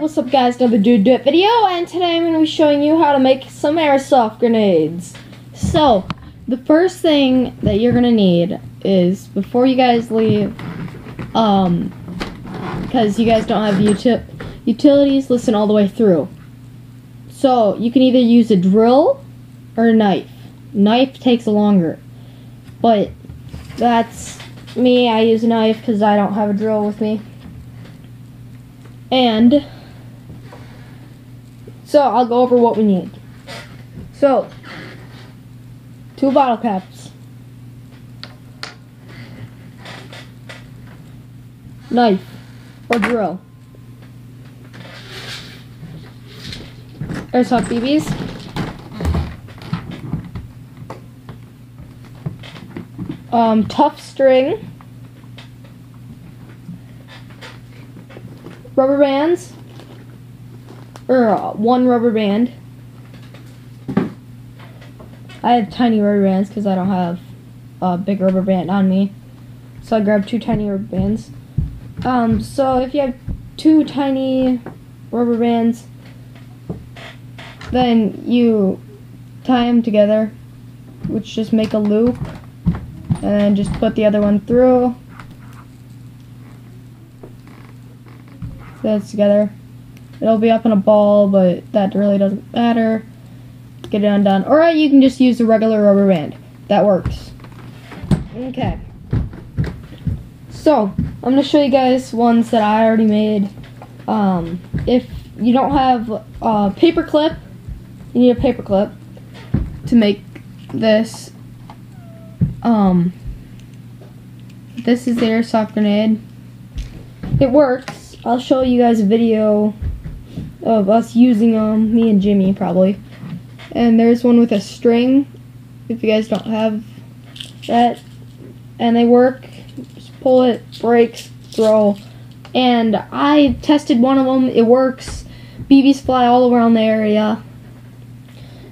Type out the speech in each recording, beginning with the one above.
what's up guys, another Dude Do It video, and today I'm going to be showing you how to make some airsoft grenades. So, the first thing that you're going to need is, before you guys leave, because you guys don't have utilities, listen all the way through. So, you can either use a drill or a knife. Knife takes longer, but that's me. I use a knife because I don't have a drill with me. And so I'll go over what we need. So, 2 bottle caps, knife or drill, airsoft BBs, tough string, rubber bands, or 1 rubber band. I have tiny rubber bands because I don't have a big rubber band on me, so I grabbed 2 tiny rubber bands. So if you have 2 tiny rubber bands, then you tie them together, which just make a loop, and then just put the other one through. That's together. It'll be up in a ball, but that really doesn't matter. Get it undone. Or you can just use a regular rubber band. That works. Okay. So, I'm going to show you guys ones that I already made. If you don't have a paper clip, you need a paper clip to make this. This is the airsoft grenade. It works. I'll show you guys a video of us using them, me and Jimmy probably. And there's one with a string, if you guys don't have that. And they work. Just pull it, breaks, throw. And I tested one of them. It works. BBs fly all around the area.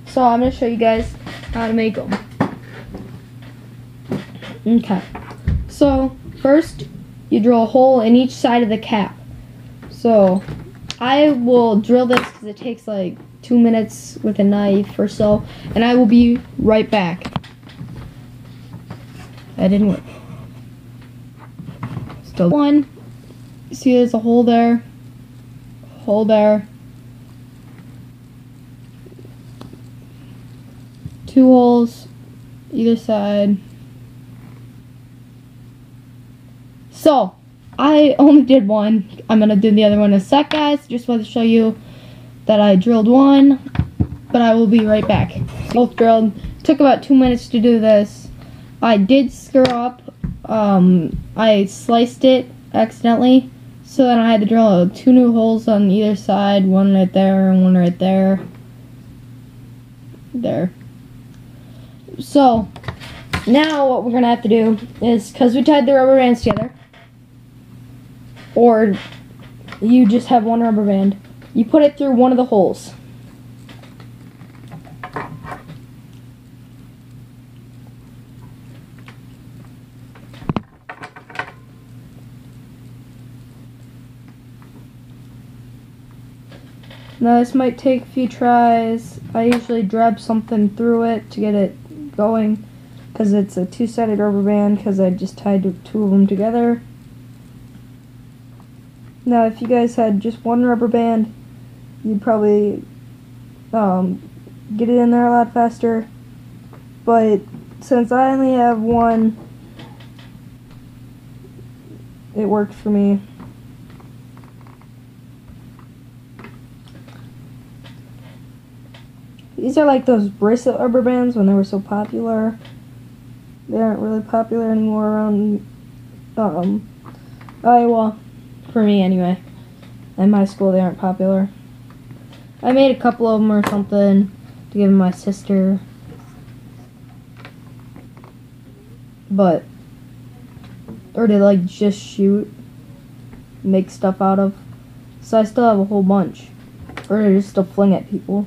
So I'm going to show you guys how to make them. Okay. So first, you drill a hole in each side of the cap. So, I will drill this because it takes like 2 minutes with a knife or so, and I will be right back. That didn't work. Still one. See, there's a hole there. Hole there. 2 holes either side. So, I only did one. I'm going to do the other one in a sec, guys. Just wanted to show you that I drilled one, but I will be right back. Both drilled. Took about 2 minutes to do this. I did screw up. I sliced it accidentally, so then I had to drill 2 new holes on either side, one right there and one right there. There. So, now what we're going to have to do is, because we tied the rubber bands together, or you just have 1 rubber band, you put it through one of the holes. Now this might take a few tries. I usually drop something through it to get it going, because it's a 2-sided rubber band, because I just tied 2 of them together. Now, if you guys had just 1 rubber band, you'd probably get it in there a lot faster. But since I only have 1, it works for me. These are like those bracelet rubber bands when they were so popular. They aren't really popular anymore around Iowa. For me, anyway. In my school, they aren't popular. I made a couple of them or something to give my sister. But, or to like just shoot, make stuff out of. So I still have a whole bunch. Or to just to fling at people.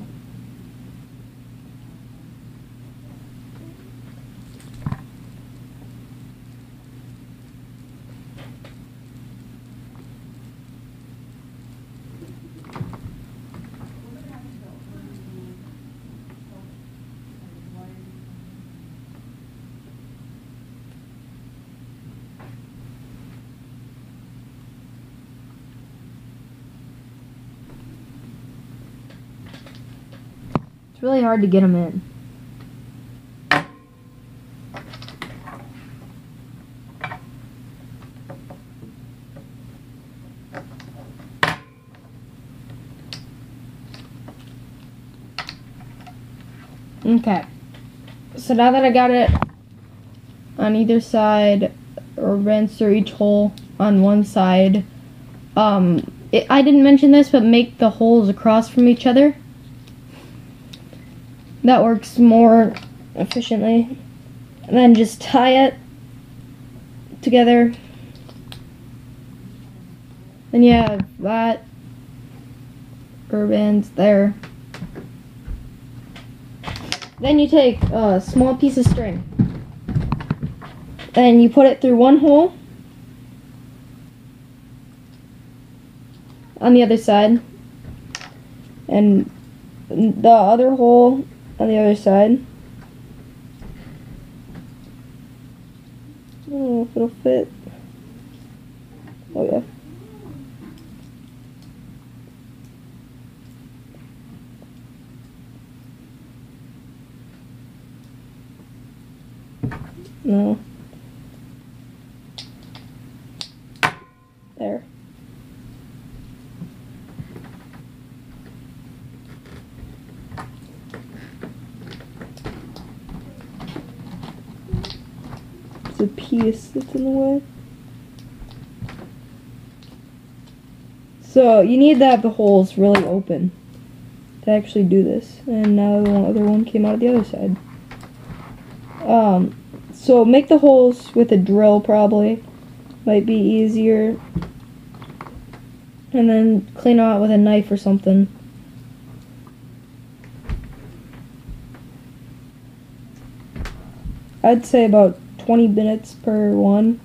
really hard to get them in. Okay, so now that I got it on either side, or rinse through each hole on one side, I didn't mention this, but make the holes across from each other. That works more efficiently. And then just tie it together. Then you have that rubber bands there. Then you take a small piece of string. Then you put it through one hole on the other side, and the other hole on the other side. I don't know if it'll fit. Oh yeah. No. There. There's a piece that's in the way. So you need to have the holes really open to actually do this. And now the other one came out of the other side. So make the holes with a drill probably. Might be easier. And then clean out with a knife or something. I'd say about 20 minutes per one.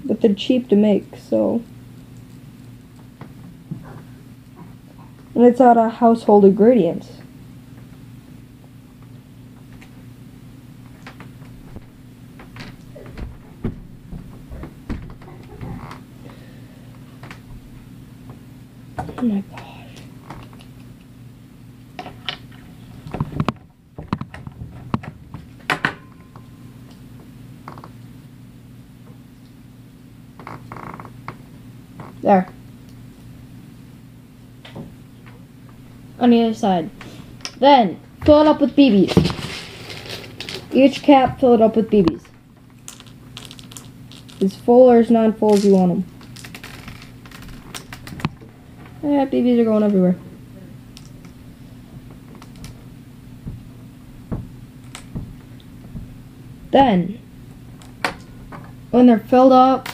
But they're cheap to make, so. And it's out of household ingredients. Oh my gosh. There. On the other side. Then, fill it up with BBs. Each cap, fill it up with BBs. As full or as non-full as you want them. Yeah, BBs are going everywhere. Then, when they're filled up,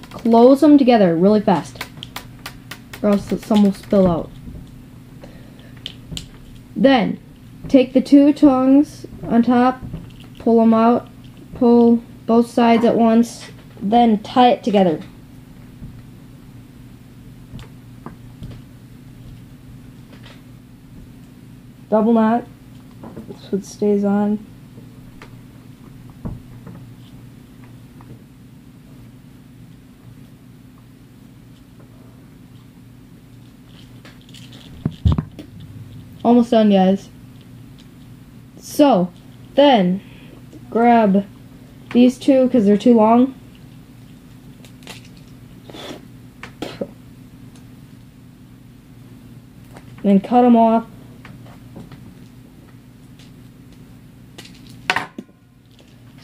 close them together really fast, or else some will spill out. Then, take the two tongues on top, pull them out, pull both sides at once, then tie it together. Double knot, that's what stays on. Almost done, guys. So, then, grab these two because they're too long. Then cut them off.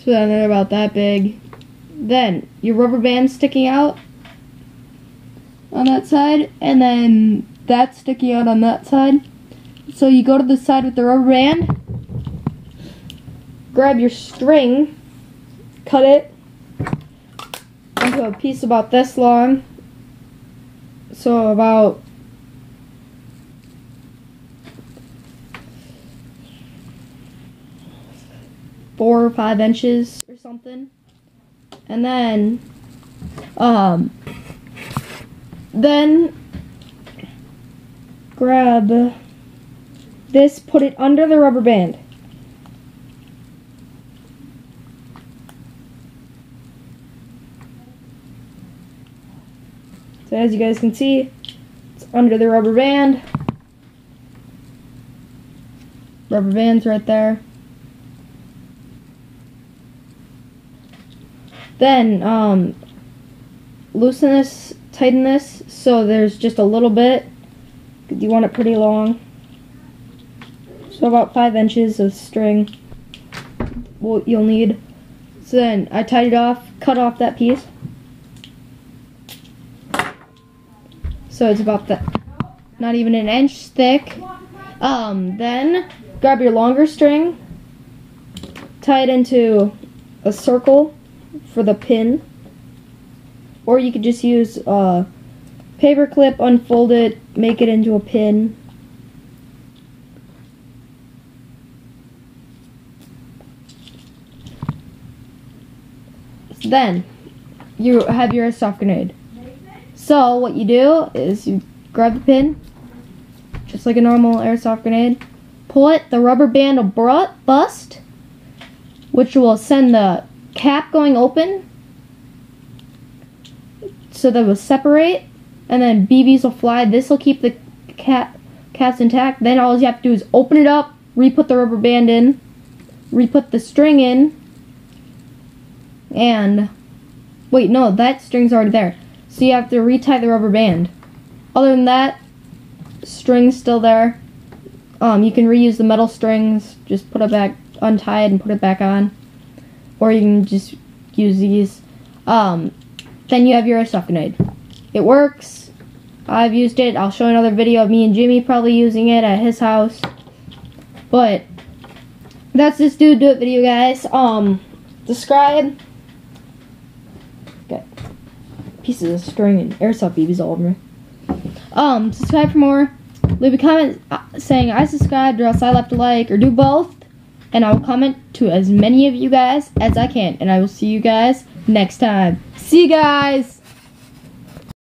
So then they're about that big. Then, your rubber band sticking out on that side, and then that's sticking out on that side. So you go to the side with the rubber band, grab your string, cut it into a piece about this long, so about 4 or 5 inches or something, and then grab this, put it under the rubber band. So as you guys can see, it's under the rubber band. Rubber band's right there. Then loosen this, tighten this so there's just a little bit. You want it pretty long. So about 5 inches of string you'll need. So then I tied it off, cut off that piece. So it's about not even an inch thick. Then grab your longer string, tie it into a circle for the pin, or you could just use a paper clip, unfold it, make it into a pin. Then you have your airsoft grenade. So what you do is you grab the pin, just like a normal airsoft grenade, pull it, the rubber band will bust, which will send the cap going open, so that will separate, and then BBs will fly. This will keep the caps intact. Then all you have to do is open it up, re-put the rubber band in, re-put the string in, and wait, no, that string's already there. So you have to retie the rubber band. Other than that, string's still there. You can reuse the metal strings, just put it back, untie it and put it back on. Or you can just use these. Then you have your airsoft grenade. It works. I've used it. I'll show another video of me and Jimmy probably using it at his house. But that's this do it video, guys. Subscribe. Got pieces of string and airsoft BBs all over me. Subscribe for more. Leave a comment saying I subscribed or else I left a like, or do both. And I will comment to as many of you guys as I can. And I will see you guys next time. See you guys!